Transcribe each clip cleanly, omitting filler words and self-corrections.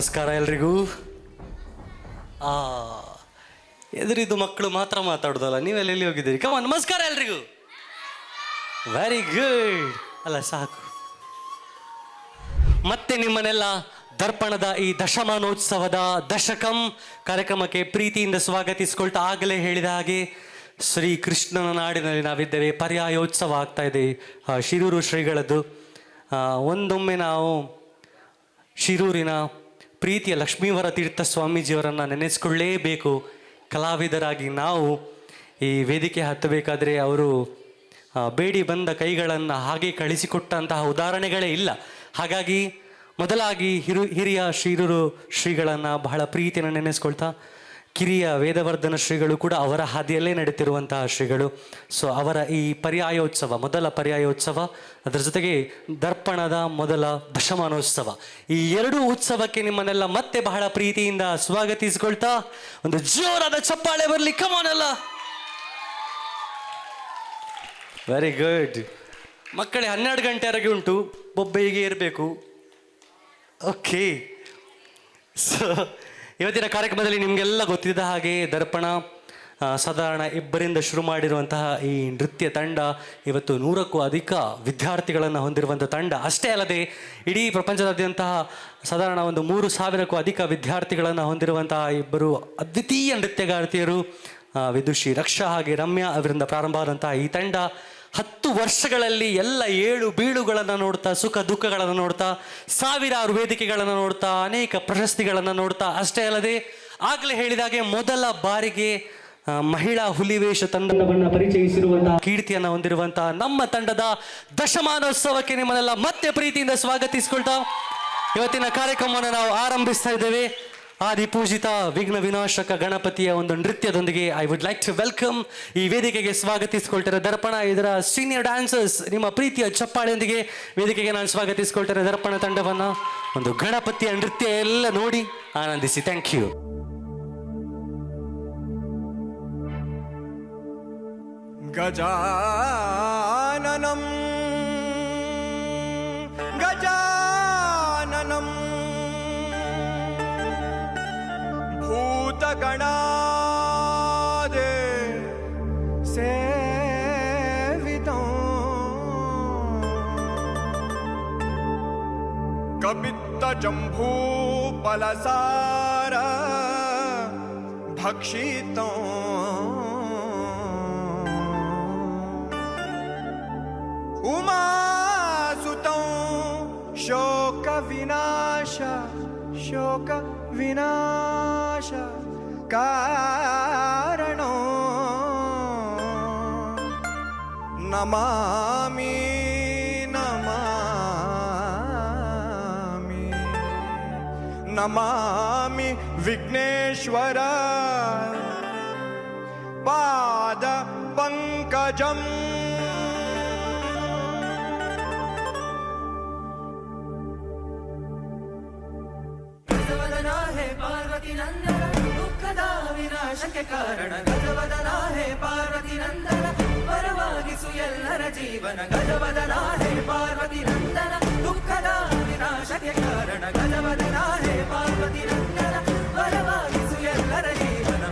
ನಮಸ್ಕಾರ ಎಲ್ರಿಗೂ. ಆ ಎದುರಿದ್ದು ಮಕ್ಕಳು ಮಾತ್ರ ಮಾತಾಡೋದಲ್ಲ, ನೀವೆಲ್ಲ ಎಲ್ಲಿ ಹೋಗಿದ್ದೀರಿ? ಕಮ ನಮಸ್ಕಾರ ಎಲ್ರಿಗೂ. ವೆರಿ ಗುಡ್ ಅಲ್ಲ, ಸಾಕು. ಮತ್ತೆ ನಿಮ್ಮನ್ನೆಲ್ಲ ದರ್ಪಣದ ಈ ದಶಮಾನೋತ್ಸವದ ದಶಕಂ ಕಾರ್ಯಕ್ರಮಕ್ಕೆ ಪ್ರೀತಿಯಿಂದ ಸ್ವಾಗತಿಸ್ಕೊಳ್ತಾ, ಆಗಲೇ ಹೇಳಿದ ಹಾಗೆ ಶ್ರೀ ಕೃಷ್ಣನ ನಾಡಿನಲ್ಲಿ ನಾವಿದ್ದೇವೆ. ಪರ್ಯಾಯೋತ್ಸವ ಆಗ್ತಾ ಇದೆ ಶಿರೂರು ಶ್ರೀಗಳದ್ದು. ಒಂದೊಮ್ಮೆ ನಾವು ಶಿರೂರಿನ ಪ್ರೀತಿಯ ಲಕ್ಷ್ಮೀವರ ತೀರ್ಥ ಸ್ವಾಮೀಜಿಯವರನ್ನು ನೆನೆಸ್ಕೊಳ್ಳೇಬೇಕು. ಕಲಾವಿದರಾಗಿ ನಾವು ಈ ವೇದಿಕೆ ಹತ್ತಬೇಕಾದ್ರೆ ಅವರು ಬೇಡಿ ಬಂದ ಕೈಗಳನ್ನು ಹಾಗೆ ಕಳಿಸಿಕೊಟ್ಟಂತಹ ಉದಾಹರಣೆಗಳೇ ಇಲ್ಲ. ಹಾಗಾಗಿ ಮೊದಲಾಗಿ ಹಿರಿಯ ಶಿರೂರು ಶ್ರೀಗಳನ್ನು ಬಹಳ ಪ್ರೀತಿಯನ್ನು ನೆನೆಸ್ಕೊಳ್ತಾ, ಕಿರಿಯ ವೇದವರ್ಧನ ಶ್ರೀಗಳು ಕೂಡ ಅವರ ಹಾದಿಯಲ್ಲೇ ನಡೀತಿರುವಂತಹ ಶ್ರೀಗಳು. ಸೊ ಅವರ ಈ ಪರ್ಯಾಯೋತ್ಸವ, ಮೊದಲ ಪರ್ಯಾಯೋತ್ಸವ, ಅದರ ಜೊತೆಗೆ ದರ್ಪಣದ ಮೊದಲ ದಶಮಾನೋತ್ಸವ, ಈ ಎರಡೂ ಉತ್ಸವಕ್ಕೆ ನಿಮ್ಮನ್ನೆಲ್ಲ ಮತ್ತೆ ಬಹಳ ಪ್ರೀತಿಯಿಂದ ಸ್ವಾಗತಿಸಿಕೊಳ್ತಾ, ಒಂದು ಜೋರಾದ ಚಪ್ಪಾಳೆ ಬರಲಿ. ಕಮಾನ್ ಅಲ್ಲ. ವೆರಿ ಗುಡ್ ಮಕ್ಕಳೇ. 12 ಗಂಟೆವರೆಗೆ ಉಂಟು, ಬೊಬ್ಬೆ ಹೀಗೆ ಇರಬೇಕು. ಓಕೆ. ಸೊ ಇವತ್ತಿನ ಕಾರ್ಯಕ್ರಮದಲ್ಲಿ ನಿಮಗೆಲ್ಲ ಗೊತ್ತಿದ್ದ ಹಾಗೆ ದರ್ಪಣ ಸಾಧಾರಣ ಇಬ್ಬರಿಂದ ಶುರು ಮಾಡಿರುವಂತಹ ಈ ನೃತ್ಯ ತಂಡ ಇವತ್ತು 100ಕ್ಕೂ ಅಧಿಕ ವಿದ್ಯಾರ್ಥಿಗಳನ್ನು ಹೊಂದಿರುವಂಥ ತಂಡ. ಅಷ್ಟೇ ಅಲ್ಲದೆ ಇಡೀ ಪ್ರಪಂಚದಾದ್ಯಂತಹ ಸಾಧಾರಣ ಒಂದು 3,000ಕ್ಕೂ ಅಧಿಕ ವಿದ್ಯಾರ್ಥಿಗಳನ್ನು ಹೊಂದಿರುವಂತಹ ಇಬ್ಬರು ಅದ್ವಿತೀಯ ನೃತ್ಯಗಾರ್ತಿಯರು ವಿದುಷಿ ರಕ್ಷಾ ಹಾಗೆ ರಮ್ಯಾ ಅವರಿಂದ ಪ್ರಾರಂಭ ಆದಂತಹ ಈ ತಂಡ 10 ವರ್ಷಗಳಲ್ಲಿ ಎಲ್ಲ ಏಳು ಬೀಳುಗಳನ್ನು ನೋಡ್ತಾ, ಸುಖ ದುಃಖಗಳನ್ನು ನೋಡ್ತಾ, ಸಾವಿರಾರು ವೇದಿಕೆಗಳನ್ನು ನೋಡ್ತಾ, ಅನೇಕ ಪ್ರಶಸ್ತಿಗಳನ್ನು ನೋಡ್ತಾ, ಅಷ್ಟೇ ಅಲ್ಲದೆ ಆಗಲೇ ಹೇಳಿದಾಗೆ ಮೊದಲ ಬಾರಿಗೆ ಮಹಿಳಾ ಹುಲಿವೇಷ ತಂಡವನ್ನು ಪರಿಚಯಿಸಿರುವಂತಹ ಕೀರ್ತಿಯನ್ನು ಹೊಂದಿರುವಂತಹ ನಮ್ಮ ತಂಡದ ದಶಮಾನೋತ್ಸವಕ್ಕೆ ನಿಮ್ಮನ್ನೆಲ್ಲ ಮತ್ತೆ ಪ್ರೀತಿಯಿಂದ ಸ್ವಾಗತಿಸಿಕೊಳ್ತಾ ಇವತ್ತಿನ ಕಾರ್ಯಕ್ರಮವನ್ನು ನಾವು ಆರಂಭಿಸ್ತಾ ಇದ್ದೇವೆ. ಆದಿಪೂಜಿತ ವಿಘ್ನ ವಿನಾಶಕ ಗಣಪತಿಯ ಒಂದು ನೃತ್ಯದೊಂದಿಗೆ I would like to welcome ಈ ವೇದಿಕೆಗೆ ಸ್ವಾಗತಿಸಿಕೊಳ್ತಾರೆ ದರ್ಪಣ, ಇದರ ಸೀನಿಯರ್ ಡ್ಯಾನ್ಸರ್ಸ್. ನಿಮ್ಮ ಪ್ರೀತಿಯ ಚಪ್ಪಾಳೆಯೊಂದಿಗೆ ವೇದಿಕೆಗೆ ನಾನು ಸ್ವಾಗತಿಸಿಕೊಳ್ತಾರೆ ದರ್ಪಣ ತಂಡವನ್ನು. ಒಂದು ಗಣಪತಿಯ ನೃತ್ಯ ಎಲ್ಲ ನೋಡಿ ಆನಂದಿಸಿ. Thank you. ಗಜಾನನಂ ಗಜಾನನಂ ಭೂತಗಣಾದೇ ಸೇವಿತಂ ಕಪಿತ್ತ ಜಂಭೂ ಫಲಸಾರ ಭಕ್ಷಿತಂ ಉಮಾಸುತಂ ಶೋಕ ವಿನಾಶ ಶೋಕ ವಿನಾಶ ಕಾರಣೋ ನಮಾಮಿ ನಮಾಮಿ ನಮಾಮಿ ವಿಘ್ನೇಶ್ವರ ಪಾದ ಪಂಕಜಂ. ಪಾರ್ವತಿ ನಂದನ ದುಃಖದ ವಿನಾಶಕ್ಕೆ ಕಾರಣ ಗಜವದನ ಹೇ ಪಾರ್ವತಿ ನಂದನ ಪರವಾಗಿಸು ಎಲ್ಲರ ಜೀವನ. ಗಜವದನ ಹೇ ಪಾರ್ವತಿ ನಂದನ ದುಃಖದ ವಿನಾಶಕ್ಕೆ ಕಾರಣ ಗಜವದನ ಹೇ ಪಾರ್ವತಿ ನಂದನ ಪರವಾಗಿಸು ಎಲ್ಲರ ಜೀವನ.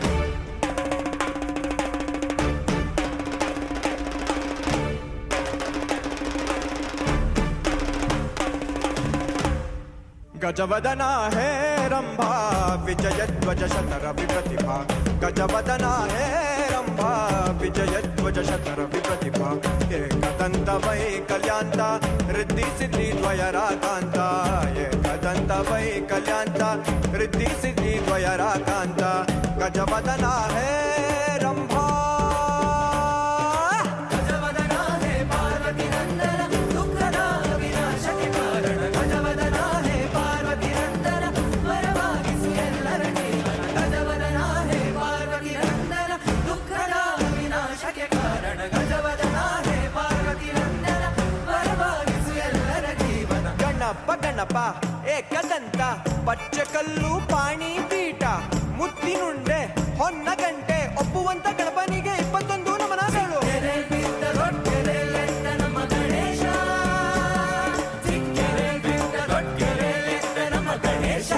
ಗಜವದನ ಹೇ ರಂಭಾ ವಿಜಯಧ್ವಜ ಶತರ ವಿಪ್ರತಿಭಾ. ಗಜವದನ ಹೇ ರಂಭಾ ವಿಜಯಧ್ವಜ ಶತರ ವಿಪ್ರತಿಭಾ. ಏಕದಂತ ವೈಕಲ್ಯಾಂತ ರಿದ್ಧಿ ಸಿದ್ಧಿ ದ್ವಯರಾಕಾಂತ. ಏಕದಂತ ವೈಕಲ್ಯಾಂತ ರಿದ್ಧಿ ಸಿದ್ಧಿ ದ್ವಯರಾಕಾಂತ. ಗಜವದನ ಹೇ ರಂಭಾ ಗಣಪ ಏಕದಂತ ಪಚ್ಚಕಲ್ಲು ಪಾಣಿ ಪೀಠ ಮುತ್ತಿನುಂಡೆ ಹೊನ್ನ ಗಂಟೆ ಒಪ್ಪುವಂತ ಗಣಪನಿಗೆ 21 ನಮನಗಳು. ಗಣೇಶ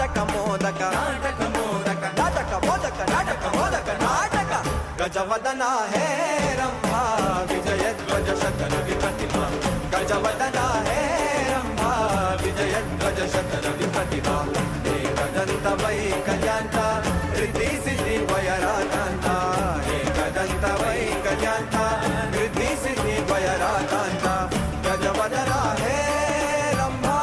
ನಾಟಕ ಮೋದಕ ನಾಟಕ ಮೋದಕ ನಾಟಕ ಮೋದಕ ನಾಟಕ ಮೋದಕ ನಾಟಕ ಗಜವದನ ಹೇ ರಂಭಾ ವಿಜಯಧ್ವಜ ಶತರವಿ ಪ್ರತಿಮಾ ಗಜವದನ ಹೇ ರಂಭಾ ವಿಜಯಧ್ವಜ ಶತರವಿ ಪ್ರತಿಮಾ ಏಕದಂತ ವೈಕಲ್ಯಾಂತ ರಿದ್ಧಿ ಸಿದ್ಧಿ ವಯರಾಕಾಂತ ಏಕದಂತ ವೈಕಲ್ಯಾಂತ ರಿದ್ಧಿ ಸಿದ್ಧಿ ವಯರಾಕಾಂತ ಗಜವದನ ಹೇ ರಂಭಾ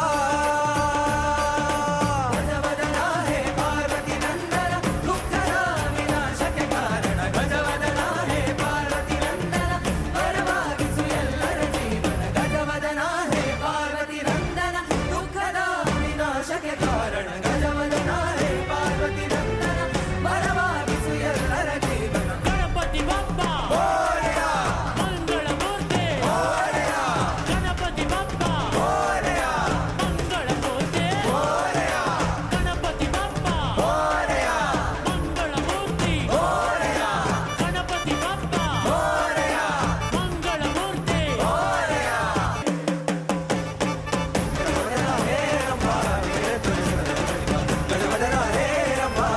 ಗಜವದನ ಹೇ ಪಾರ್ವತಿ ನಂದನ ದುಃಖದ ವಿನಾಶಕ್ಕೆ ಕಾರಣ ಗಜವದನ ಹೇ ಪಾರ್ವತಿ ನಂದನ ವರವಾಗಿಸು ಎಲ್ಲರ ಜೀವನ ಗಜವದನ ಹೇ ಪಾರ್ವತಿ ನಂದನ ದುಃಖದ ವಿನಾಶಕ್ಕೆ ಕಾರಣ ಗಜವದನ ಹೇ ಪಾರ್ವತಿ ನಂದನ ವರವಾಗಿಸು ಎಲ್ಲರ ಜೀವನ ಗಣಪತಿ ಬಪ್ಪ ಮಂಗಳ ಮೂರ್ತಿ ಗಣಪತಿ ಬಪ್ಪ ಮಂಗಳ ಮೂರ್ತಿ ಗಣಪತಿ ಬಪ್ಪ ಮಂಗಳ ಮೂರ್ತಿ ಗಣಪತಿ ಬಪ್ಪ ಮಂಗಳ ಮೂರ್ತಿ ಗಜವದನ ಹೇ ರಂಭಾ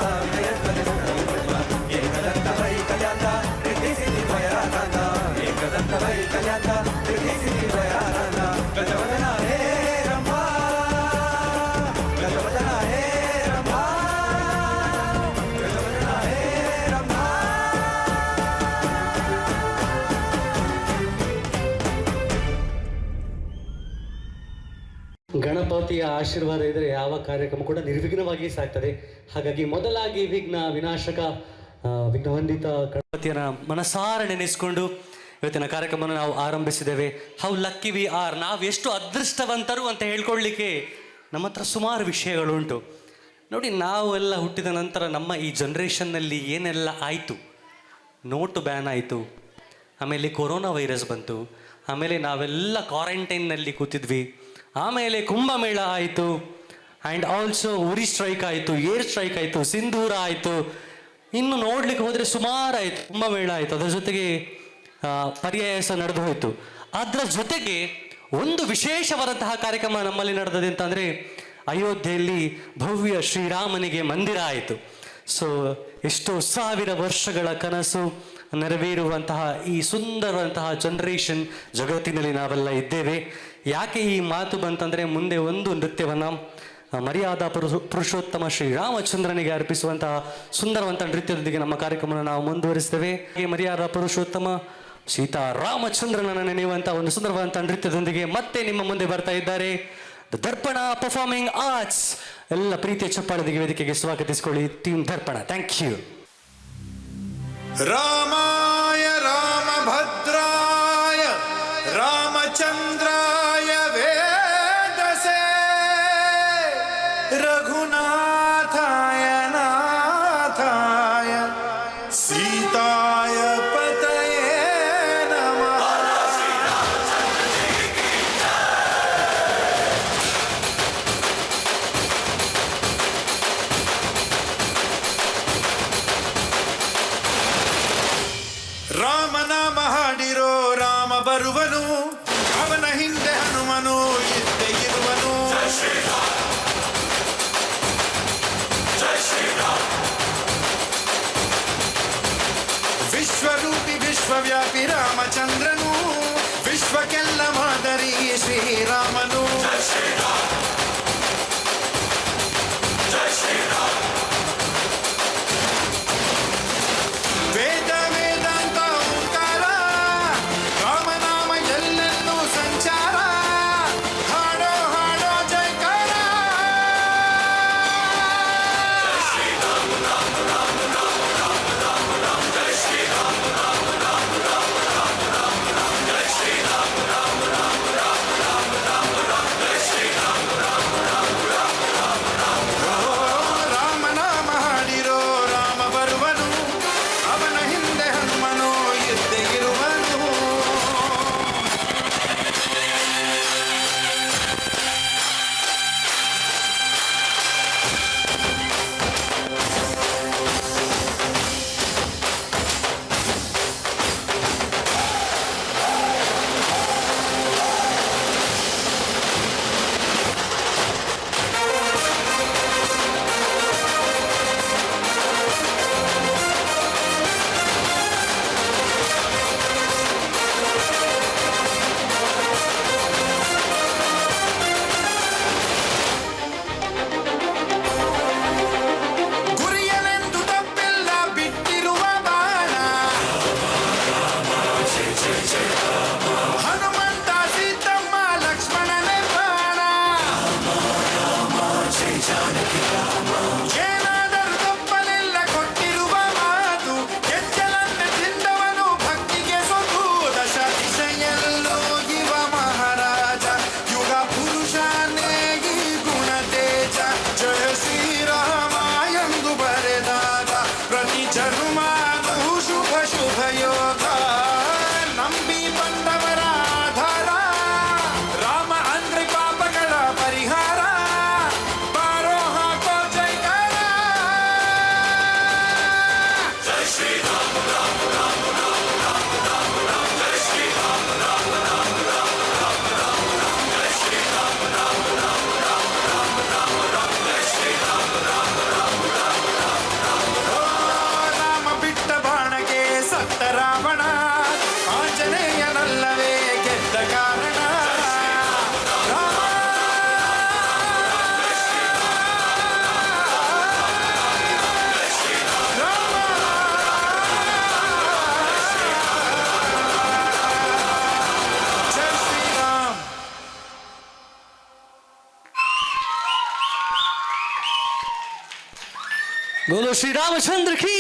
ಏಕದಂತ ವೈಕಲ್ಯಾಂತ ರಿದ್ಧಿ ಸಿದ್ಧಿ ವಯರಾಕಾಂತ ಏಕದಂತ ವೈಕಲ್ಯಾಂತ ರಿದ್ಧಿ ಸಿದ್ಧಿ ವಯರಾಕಾಂತ ಗಜವದನ ಹೇ ರಂಭಾ ಗಜವದನ ಹೇ ರಂಭಾ ಗಜವದನ ಹೇ ರಂಭಾ ಗಣಪತಿಯ ಆಶೀರ್ವಾದ ಇದ್ದರೆ ಯಾವ ಕಾರ್ಯಕ್ರಮ ಕೂಡ ನಿರ್ವಿಘ್ನವಾಗಿ ಸಾಗ್ತದೆ. ಹಾಗಾಗಿ ಮೊದಲಾಗಿ ವಿನಾಶಕ ವಿಘ್ನವಂದಿತ ಗಣಪತಿಯನ್ನ ಮನಸಾರ ನೆನೆಸಿಕೊಂಡು ಇವತ್ತಿನ ಕಾರ್ಯಕ್ರಮವನ್ನು ನಾವು ಆರಂಭಿಸಿದ್ದೇವೆ. ಹೌ ಲಕ್ಕಿ ವಿ ಆರ್, ನಾವು ಎಷ್ಟು ಅದೃಷ್ಟವಂತರು ಅಂತ ಹೇಳ್ಕೊಳ್ಳಿಕ್ಕೆ ನಮ್ಮ ಹತ್ರ ಸುಮಾರು ವಿಷಯಗಳುಂಟು. ನೋಡಿ, ನಾವೆಲ್ಲ ಹುಟ್ಟಿದ ನಂತರ ನಮ್ಮ ಈ ಜನ್ರೇಷನ್ನಲ್ಲಿ ಏನೆಲ್ಲ ಆಯಿತು. ನೋಟು ಬ್ಯಾನ್ ಆಯಿತು, ಆಮೇಲೆ ಕೊರೋನಾ ವೈರಸ್ ಬಂತು, ಆಮೇಲೆ ನಾವೆಲ್ಲ ಕ್ವಾರಂಟೈನ್ನಲ್ಲಿ ಕೂತಿದ್ವಿ, ಆಮೇಲೆ ಕುಂಭಮೇಳ ಆಯಿತು, ಆ್ಯಂಡ್ ಆಲ್ಸೋ ಉರಿ ಸ್ಟ್ರೈಕ್ ಆಯಿತು, ಏರ್ ಸ್ಟ್ರೈಕ್ ಆಯಿತು, ಸಿಂಧೂರ ಆಯಿತು, ಇನ್ನು ನೋಡ್ಲಿಕ್ಕೆ ಹೋದರೆ ಸುಮಾರು ಆಯಿತು, ಕುಂಭಮೇಳ ಆಯಿತು, ಅದರ ಜೊತೆಗೆ ಪರ್ಯಾಯ ಸಹ ನಡೆದು ಹೋಯಿತು. ಅದರ ಜೊತೆಗೆ ಒಂದು ವಿಶೇಷವಾದಂತಹ ಕಾರ್ಯಕ್ರಮ ನಮ್ಮಲ್ಲಿ ನಡೆದದೆ ಅಂತಂದರೆ ಅಯೋಧ್ಯೆಯಲ್ಲಿ ಭವ್ಯ ಶ್ರೀರಾಮನಿಗೆ ಮಂದಿರ ಆಯಿತು. ಸೊ ಎಷ್ಟೋ ಸಾವಿರ ವರ್ಷಗಳ ಕನಸು ನೆರವೇರುವಂತಹ ಈ ಸುಂದರವಂತಹ ಜನರೇಷನ್ ಜಗತ್ತಿನಲ್ಲಿ ನಾವೆಲ್ಲ ಇದ್ದೇವೆ. ಯಾಕೆ ಈ ಮಾತು ಬಂತಂದರೆ, ಮುಂದೆ ಒಂದು ನೃತ್ಯವನ್ನು ಮರ್ಯಾದಾ ಪುರುಷೋತ್ತಮ ಶ್ರೀರಾಮಚಂದ್ರನಿಗೆ ಅರ್ಪಿಸುವಂತಹ ಸುಂದರವಂತ ನೃತ್ಯದೊಂದಿಗೆ ನಮ್ಮ ಕಾರ್ಯಕ್ರಮವನ್ನು ನಾವು ಮುಂದುವರಿಸ್ತೇವೆ. ಈ ಮರ್ಯಾದಾ ಪುರುಷೋತ್ತಮ ಸೀತಾರಾಮಚಂದ್ರನನ್ನು ನೆನೆಯುವಂತಹ ಒಂದು ಸುಂದರವಂತ ನೃತ್ಯದೊಂದಿಗೆ ಮತ್ತೆ ನಿಮ್ಮ ಮುಂದೆ ಬರ್ತಾ ಇದ್ದಾರೆ ದ ದರ್ಪಣ ಪರ್ಫಾರ್ಮಿಂಗ್ ಆರ್ಟ್ಸ್. ಎಲ್ಲ ಪ್ರೀತಿಯ ಚಪ್ಪಾಳದಿಗೆ ವೇದಿಕೆಗೆ ಸ್ವಾಗತಿಸಿಕೊಳ್ಳಿ ಟೀಮ್ ದರ್ಪಣ. Thank you. ರಾಮಾಯ ರಾಮಭದ್ರಾಯ ರಾಮಚಂದ್ರಾಯ ವೇದಸೆ ರಘುನಾಥಾಯ ನಾಥಾಯ ಸೀತಾಯ ಪತಯೇ ನಮಃ. ರಾಮನಾಮ ಹಾಡಿರೋ ರಾಮ ಬರುವನು, ಅವನ ಹಿಂದೆ ಹನುಮನು ಇದ್ದೇ ಇರುವನು. ವಿಶ್ವರೂಪಿ ವಿಶ್ವವ್ಯಾಪಿ ರಾಮಚಂದ್ರನು, ವಿಶ್ವಕ್ಕೆಲ್ಲ ಮಾದರಿ ಶ್ರೀರಾಮನು. ವೇದ ವೇದಾಂತ ಓಂಕಾರ, ರಾಮನಾಮ ಎಲ್ಲೆಲ್ಲೂ ಸಂಚಾರ. ಹಾಡೋ ಹಾಡೋ ಜಯಕಾರ. बोलो श्री रामचंद्र की.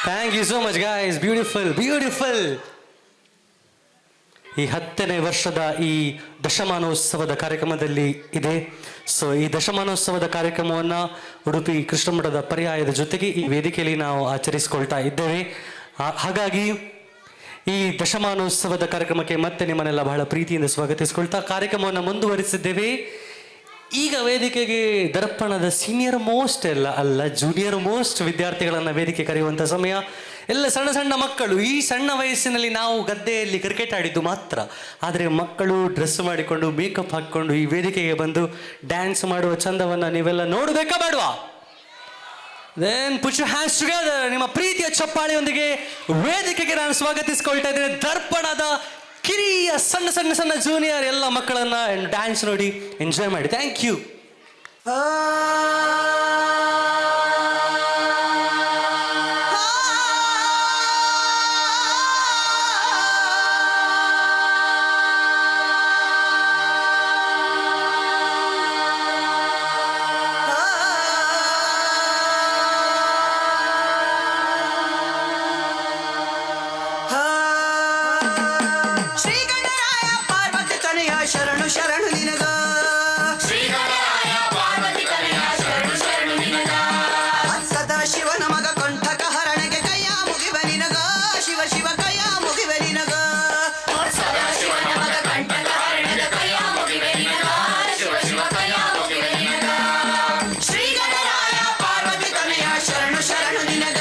Thank you so much guys. Beautiful beautiful. ಈ 10ನೇ ವರ್ಷದ ಈ ದಶಮಾನೋತ್ಸವದ ಕಾರ್ಯಕ್ರಮದಲ್ಲಿ ಇದೆ. ಸೊ ಈ ದಶಮಾನೋತ್ಸವದ ಕಾರ್ಯಕ್ರಮವನ್ನು ಉಡುಪಿ ಕೃಷ್ಣ ಮಠದ ಪರ್ಯಾಯದ ಜೊತೆಗೆ ಈ ವೇದಿಕೆಯಲ್ಲಿ ನಾವು ಆಚರಿಸಿಕೊಳ್ತಾ ಇದ್ದೇವೆ. ಹಾಗಾಗಿ ಈ ದಶಮಾನೋತ್ಸವದ ಕಾರ್ಯಕ್ರಮಕ್ಕೆ ಮತ್ತೆ ನಿಮ್ಮನ್ನೆಲ್ಲ ಬಹಳ ಪ್ರೀತಿಯಿಂದ ಸ್ವಾಗತಿಸಿಕೊಳ್ತಾ ಕಾರ್ಯಕ್ರಮವನ್ನು ಮುಂದುವರಿಸಿದ್ದೇವೆ. ಈಗ ವೇದಿಕೆಗೆ ದರ್ಪಣದ ಸೀನಿಯರ್ ಮೋಸ್ಟ್ ಅಲ್ಲ ಜೂನಿಯರ್ ಮೋಸ್ಟ್ ವಿದ್ಯಾರ್ಥಿಗಳನ್ನು ವೇದಿಕೆ ಕರೆಯುವಂಥ ಸಮಯ. ಎಲ್ಲ ಸಣ್ಣ ಸಣ್ಣ ಮಕ್ಕಳು. ಈ ಸಣ್ಣ ವಯಸ್ಸಿನಲ್ಲಿ ನಾವು ಗದ್ದೆಯಲ್ಲಿ ಕ್ರಿಕೆಟ್ ಆಡಿದ್ದು ಮಾತ್ರ, ಆದರೆ ಮಕ್ಕಳು ಡ್ರೆಸ್ ಮಾಡಿಕೊಂಡು ಮೇಕಪ್ ಹಾಕ್ಕೊಂಡು ಈ ವೇದಿಕೆಗೆ ಬಂದು ಡ್ಯಾನ್ಸ್ ಮಾಡುವ ಚಂದವನ್ನು ನೀವೆಲ್ಲ ನೋಡಬೇಕಾ ಬೇಡವಾ? Then put your hands together. ನಿಮ್ಮ ಪ್ರೀತಿಯ ಚಪ್ಪಾಳೆಯೊಂದಿಗೆ ವೇದಿಕೆಗೆ ನಾನು ಸ್ವಾಗತಿಸಿಕೊಳ್ತಾ ಇದ್ದೇನೆ ದರ್ಪಣದ ಕಿರಿಯ ಸಣ್ಣ ಸಣ್ಣ ಸಣ್ಣ ಜೂನಿಯರ್ ಎಲ್ಲ ಮಕ್ಕಳನ್ನ ಡ್ಯಾನ್ಸ್ ನೋಡಿ ಎಂಜಾಯ್ ಮಾಡಿ. Thank you. ಶರಣು ನಿನಗ ಸದಾ ಶಿವನ ಮಗ ಕಂಠಕ ಹರಣೆಗೆ ಕೈಯ ಮುಗಿವ ನಿನಗ ಶಿವ ಶಿವ ಕೈಯ ಮುಗಿವ ನಿನಗ ಶ್ರೀ ಗಣರಾಯ ಪಾರ್ವತಿ ತನಯ ಶರಣು ಶರಣು ನಿನಗ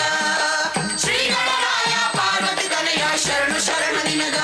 ಶ್ರೀ ಗಣರಾಯ ಪಾರ್ವತಿ ತನಯ ಶರಣು ಶರಣು ನಿನಗ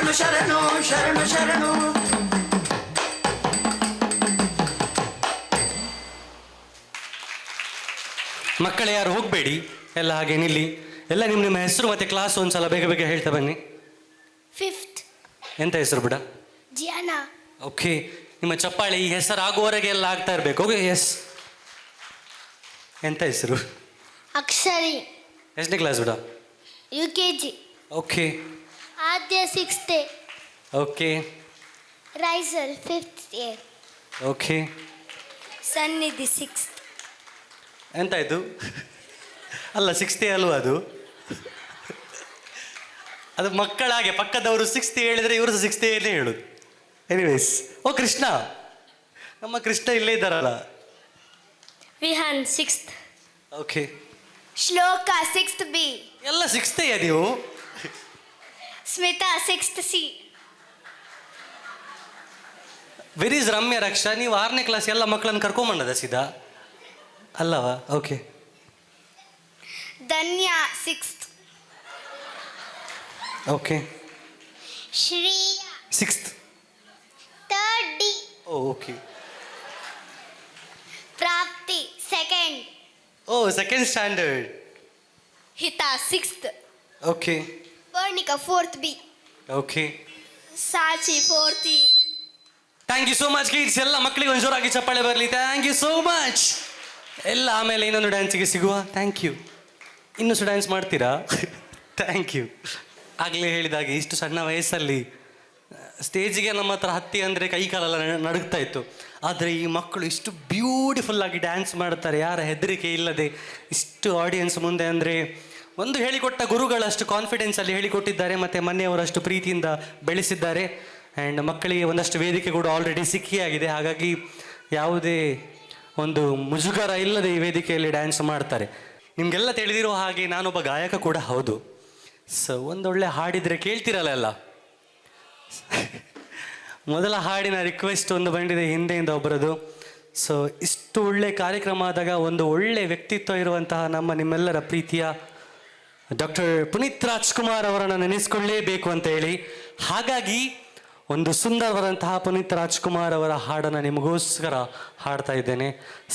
ಶರಣು ಶರಣು ಶರಣು. ಮಕ್ಕಳೇ ಯಾರು ಹೋಗಬೇಡಿ, ಎಲ್ಲ ಹಾಗೆ ನಿಲ್ಲಿ. ಎಲ್ಲ ನಿಮ್ಮ ಹೆಸರು ಮತ್ತೆ ಕ್ಲಾಸ್ ಒಂದ್ಸಲ ಬೇಗ ಬೇಗ ಹೇಳ್ತಾ ಬನ್ನಿ. 5th ಎಂತ ಹೆಸರು ಬಿಡ? ಜಿಯಾನಾ. ಓಕೆ, ನಿಮ್ಮ ಚಪ್ಪಾಳೆ ಈ ಹೆಸರು ಆಗುವವರೆಗೆ ಎಲ್ಲ ಆಗ್ತಾ ಇರಬೇಕು. Okay, yes. ಎಂತ ಹೆಸರು? ಅಕ್ಷರಿ. ಎಷ್ಟನೇ ಕ್ಲಾಸ್ ಬಿಡ? UKG. Okay. Adya 6th. Okay. Raisal 5th year. Okay. Sannidhi 6th. ಎಂತಾಯ್ತು? ಅಲ್ಲ 6th ಅಲ್ವ ಅದು? ಅದು ಮಕ್ಕಳಾಗೆ ಪಕ್ಕದವರು 6th ಹೇಳಿದ್ರೆ ಇವರು 6th ಹೇಳೋದು. ಎನಿವೇಸ್, ಓ ಕೃಷ್ಣ, ನಮ್ಮ ಕೃಷ್ಣ ಇಲ್ಲೇ ಇದ್ದಾರಲ್ಲ. Vihaan 6th. Okay. Shloka 6th B. ಎಲ್ಲ 6th ನೀವು? Smita 6th C. ವೆರೀಸ್ ರಮ್ಯ ರಕ್ಷಾ, ನೀವು 6ನೇ ಕ್ಲಾಸ್ ಎಲ್ಲ ಮಕ್ಕಳನ್ನು ಕರ್ಕೊಂಬಂದದ ಸೀದಾ? ಅಲ್ಲವಾ? Okay. Dhanya 6th. Okay. Shreya 6th. 3rd D. Okay. Prapti 2nd. Second standard. Hita 6th. Okay. Parnika 4th B. Okay. Saachi 4th E. Thank you so much kids. ಎಲ್ಲ ಮಕ್ಕಳಿಗೆ ಒಂದು ಜೋರಾಗಿ ಚಪ್ಪಾಳೆ ಬರಲಿ. Thank you so much. ಎಲ್ಲ ಆಮೇಲೆ ಇನ್ನೊಂದು ಡ್ಯಾನ್ಸಿಗೆ ಸಿಗುವ. Thank you. ಇನ್ನೂ ಸಹ ಡ್ಯಾನ್ಸ್ ಮಾಡ್ತೀರಾ? Thank you. ಆಗಲೇ ಹೇಳಿದಾಗೆ ಇಷ್ಟು ಸಣ್ಣ ವಯಸ್ಸಲ್ಲಿ ಸ್ಟೇಜಿಗೆ ನಮ್ಮ ಹತ್ರ ಹತ್ತಿ ಅಂದರೆ ಕೈ ಕಾಲೆಲ್ಲ ನಡುಗ್ತಾ ಇತ್ತು. ಆದರೆ ಈ ಮಕ್ಕಳು ಇಷ್ಟು ಬ್ಯೂಟಿಫುಲ್ಲಾಗಿ ಡ್ಯಾನ್ಸ್ ಮಾಡ್ತಾರೆ, ಯಾರ ಹೆದರಿಕೆ ಇಲ್ಲದೆ ಇಷ್ಟು ಆಡಿಯನ್ಸ್ ಮುಂದೆ. ಅಂದರೆ ಒಂದು ಹೇಳಿಕೊಟ್ಟ ಗುರುಗಳಷ್ಟು ಕಾನ್ಫಿಡೆನ್ಸಲ್ಲಿ ಹೇಳಿಕೊಟ್ಟಿದ್ದಾರೆ, ಮತ್ತು ಮನೆಯವರಷ್ಟು ಪ್ರೀತಿಯಿಂದ ಬೆಳೆಸಿದ್ದಾರೆ. ಆ್ಯಂಡ್ ಮಕ್ಕಳಿಗೆ ಒಂದಷ್ಟು ವೇದಿಕೆ ಕೂಡ ಆಲ್ರೆಡಿ ಸಿಕ್ಕಿಯಾಗಿದೆ. ಹಾಗಾಗಿ ಯಾವುದೇ ಒಂದು ಮುಜುಗರ ಇಲ್ಲದೆ ಈ ವೇದಿಕೆಯಲ್ಲಿ ಡ್ಯಾನ್ಸ್ ಮಾಡ್ತಾರೆ. ನಿಮಗೆಲ್ಲ ತಿಳಿದಿರೋ ಹಾಗೆ ನಾನೊಬ್ಬ ಗಾಯಕ ಕೂಡ ಹೌದು. ಸೊ ಒಂದೊಳ್ಳೆ ಹಾಡಿದರೆ ಕೇಳ್ತಿರಲ್ಲ ಎಲ್ಲ. ಮೊದಲ ಹಾಡಿನ ರಿಕ್ವೆಸ್ಟ್ ಒಂದು ಬಂದಿದೆ ಹಿಂದೆಯಿಂದ ಒಬ್ಬರದು. ಸೊ ಇಷ್ಟು ಒಳ್ಳೆ ಕಾರ್ಯಕ್ರಮ ಆದಾಗ ಒಂದು ಒಳ್ಳೆ ವ್ಯಕ್ತಿತ್ವ ಇರುವಂತಹ ನಿಮ್ಮೆಲ್ಲರ ಪ್ರೀತಿಯ ಡಾಕ್ಟರ್ ಪುನೀತ್ ರಾಜ್ಕುಮಾರ್ ಅವರನ್ನು ನೆನೆಸ್ಕೊಳ್ಳೇಬೇಕು ಅಂತ ಹೇಳಿ, ಹಾಗಾಗಿ ಒಂದು ಸುಂದರವಾದಂತಹ ಪುನೀತ್ ರಾಜ್ಕುಮಾರ್ ಅವರ ಹಾಡನ್ನು ನಿಮಗೋಸ್ಕರ ಹಾಡ್ತಾ ಇದ್ದೇನೆ.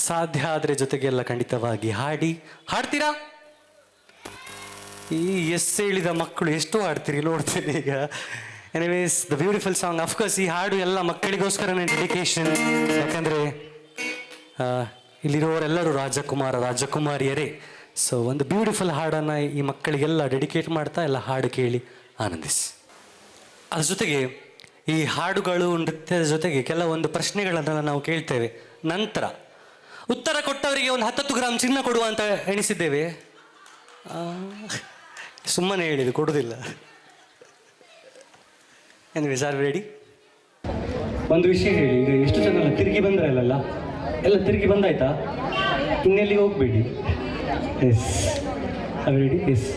ಸಾಧ್ಯ ಆದರೆ ಜೊತೆಗೆಲ್ಲ ಖಂಡಿತವಾಗಿ ಹಾಡ್ತೀರಾ? ಈ ಹೇಳಿದ ಮಕ್ಕಳು ಎಷ್ಟು ಹಾಡ್ತೀರಿ ನೋಡ್ತೀನಿ ಈಗ. Anyways, the beautiful song. Of course ಈ ಹಾಡು ಎಲ್ಲ ಮಕ್ಕಳಿಗೋಸ್ಕರನೇ ಡೆಡಿಕೇಶನ್. ಯಾಕಂದರೆ ಇಲ್ಲಿರೋರೆಲ್ಲರೂ ರಾಜಕುಮಾರಿಯರೇ. ಸೊ ಒಂದು ಬ್ಯೂಟಿಫುಲ್ ಹಾಡನ್ನು ಈ ಮಕ್ಕಳಿಗೆಲ್ಲ ಡೆಡಿಕೇಟ್ ಮಾಡ್ತಾ ಎಲ್ಲ ಹಾಡು ಕೇಳಿ ಆನಂದಿಸಿ. ಅದ್ರ ಜೊತೆಗೆ ಈ ಹಾಡುಗಳು ನೃತ್ಯದ ಜೊತೆಗೆ ಕೆಲವೊಂದು ಪ್ರಶ್ನೆಗಳನ್ನು ನಾವು ಕೇಳ್ತೇವೆ. ನಂತರ ಉತ್ತರ ಕೊಟ್ಟವರಿಗೆ ಒಂದು 10 ಗ್ರಾಮ್ ಚಿನ್ನ ಕೊಡುವ ಅಂತ ಎಣಿಸಿದ್ದೇವೆ. ಸುಮ್ಮನೆ ಹೇಳಿದ್ದು, ಕೊಡುವುದಿಲ್ಲ. Anyways, are ready? ಒಂದು ವಿಷಯ ಹೇಳಿ, ಈಗ ಎಷ್ಟು ಜನ ಎಲ್ಲ ತಿರುಗಿ ಬಂದ್ರಲ್ಲ, ಎಲ್ಲ ತಿರುಗಿ ಬಂದಾಯ್ತಾ? ಇನ್ನೆಲ್ಲಿಗೆ ಹೋಗ್ಬೇಡಿ. Yes, are ready? Yes.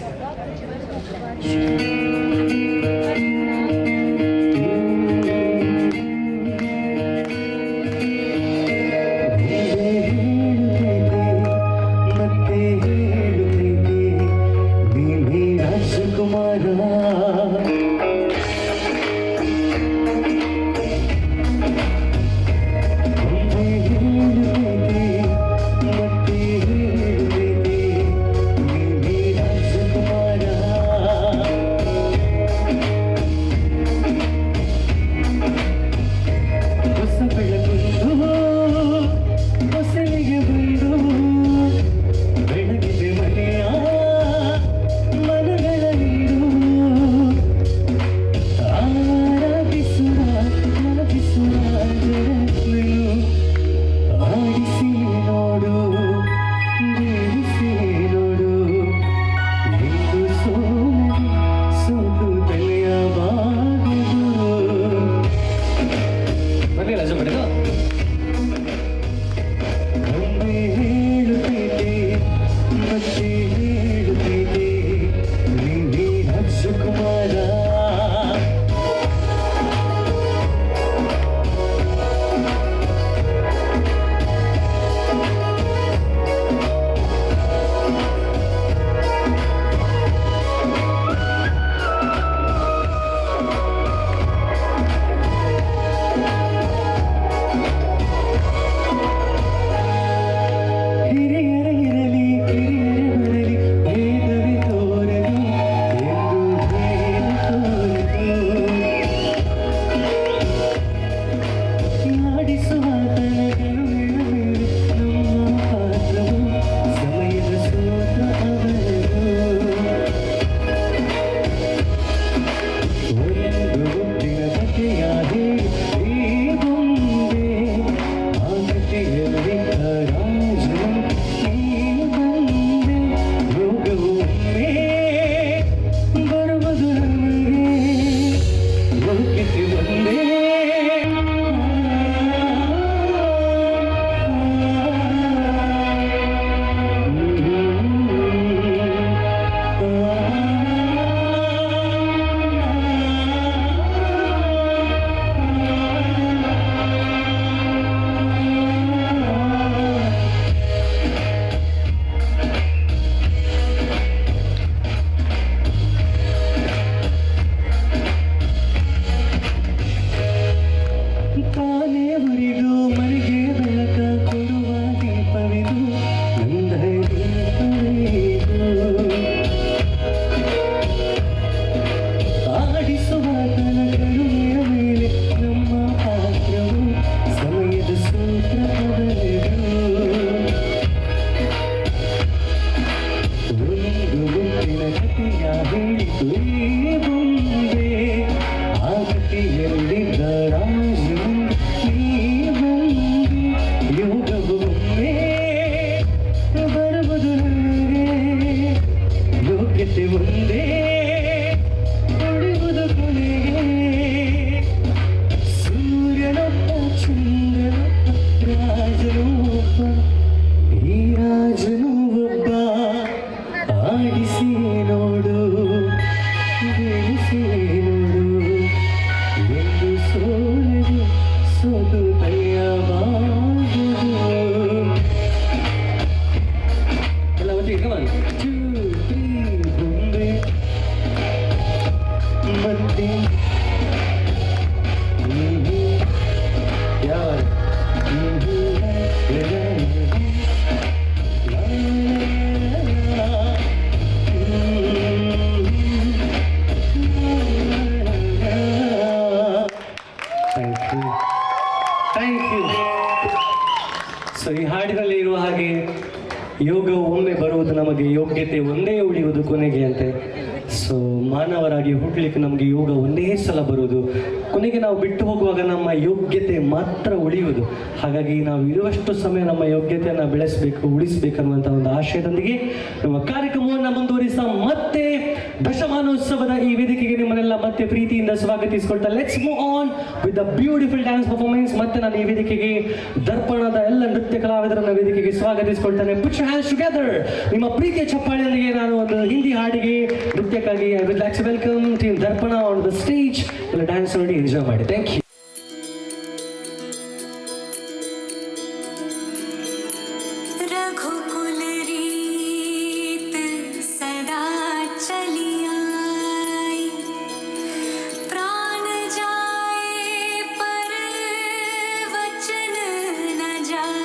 So ಈ ಹಾಡಿನಲ್ಲಿ ಇರುವ ಹಾಗೆ ಯೋಗ ಒಮ್ಮೆ ಬರುವುದು ನಮಗೆ ಯೋಗ್ಯತೆ ಒಂದೇ ಉಳಿಯುವುದು ಕೊನೆಗೆ ಅಂತೆ. ಸೊ ಮಾನವರಾಗಿ ಹುಟ್ಟಲಿಕ್ಕೆ ನಮಗೆ ಯೋಗ ಒಂದೇ ಸಲ ಬರುವುದು, ಕೊನೆಗೆ ನಾವು ಬಿಟ್ಟು ಹೋಗುವಾಗ ನಮ್ಮ ಯೋಗ್ಯತೆ ಮಾತ್ರ ಉಳಿಯುವುದು. ಹಾಗಾಗಿ ನಾವು ಇರುವಷ್ಟು ಸಮಯ ನಮ್ಮ ಯೋಗ್ಯತೆಯನ್ನು ಬೆಳೆಸಬೇಕು, ಉಳಿಸಬೇಕನ್ನುವಂಥ ಒಂದು ಆಶಯದೊಂದಿಗೆ ನಮ್ಮ ಕಾರ್ಯಕ್ರಮವನ್ನು ಮುಂದುವರಿಸ ಮತ್ತೆ ದಶಮಾನೋತ್ಸವದ ಈ ವೇದಿಕೆಗೆ ನಿಮ್ಮನ್ನೆಲ್ಲ ಮತ್ತೆ ಪ್ರೀತಿಯಿಂದ ಸ್ವಾಗತಿಸಿಕೊಳ್ತಾ let's move on with the beautiful dance performance. ಮತ್ತೆ ನಾನು ಈ ವೇದಿಕೆಗೆ ದರ್ಪಣದ ಎಲ್ಲ ನೃತ್ಯ ಕಲಾವಿದರನ್ನ ವೇದಿಕೆಗೆ ಸ್ವಾಗತಿಸಿಕೊಳ್ತಾನೆ. Put your hands together. ನಿಮ್ಮ ಪ್ರೀತಿಯ ಚಪ್ಪಾಳೆಯೊಂದಿಗೆ ನಾನು ಒಂದು ಹಿಂದಿ ಹಾಡಿಗೆ ನೃತ್ಯಕ್ಕಾಗಿ I would like to welcome team Darpana on the stage. ಎಲ್ಲ ಡ್ಯಾನ್ಸ್ ನೋಡಿ ಎಂಜಾಯ್ ಮಾಡಿ. Thank you. रघुकुल रीत सदा चली आई, प्राण जाए पर वचन न जाए।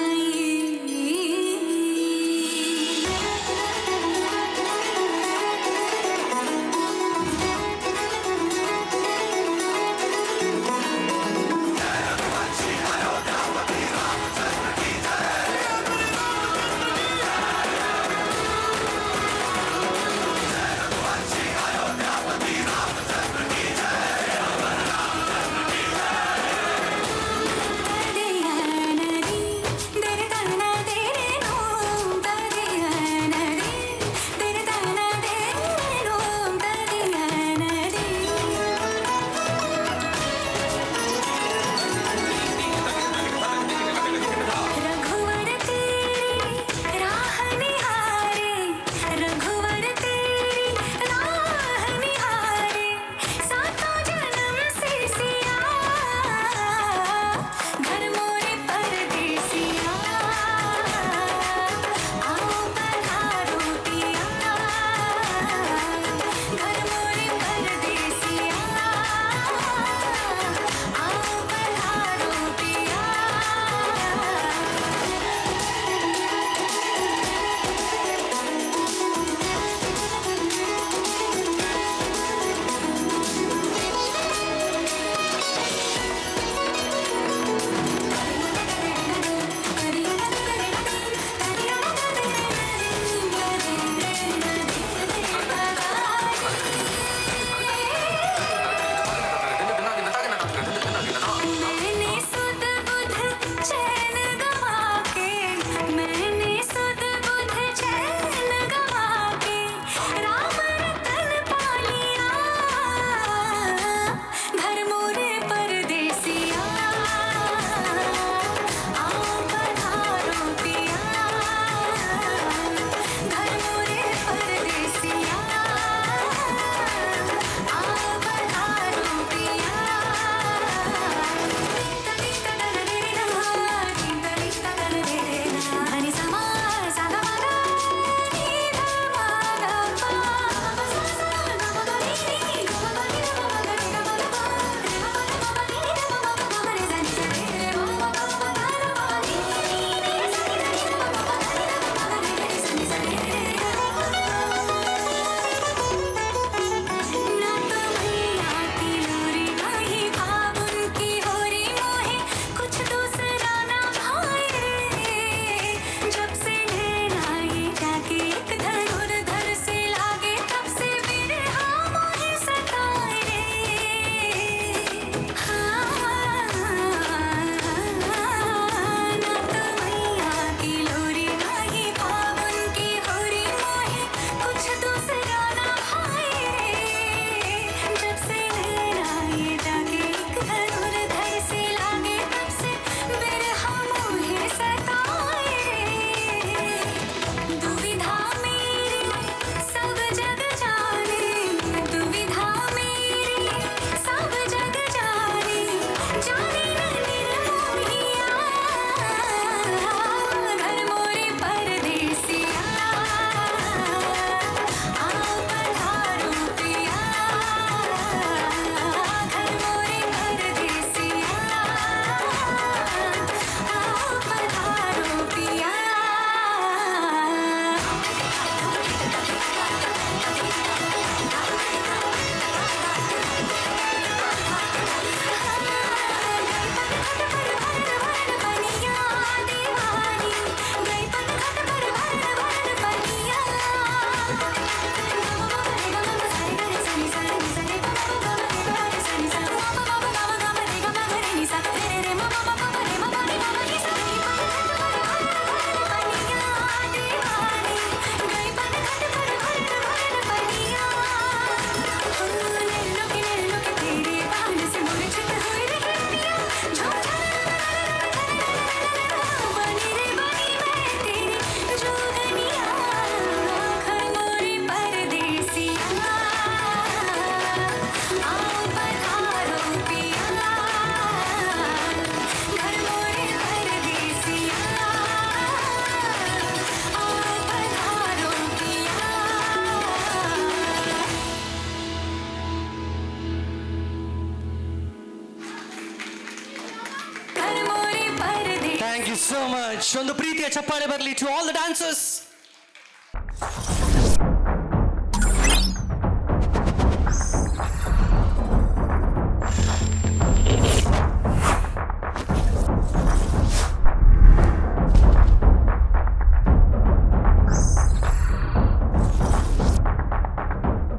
So much. ಒಂದು ಪ್ರೀತಿಯ ಚಪ್ಪಾಳೆ ಬರಲಿ ಟು ಆಲ್ ದ ಡ್ಯಾನ್ಸರ್ಸ್.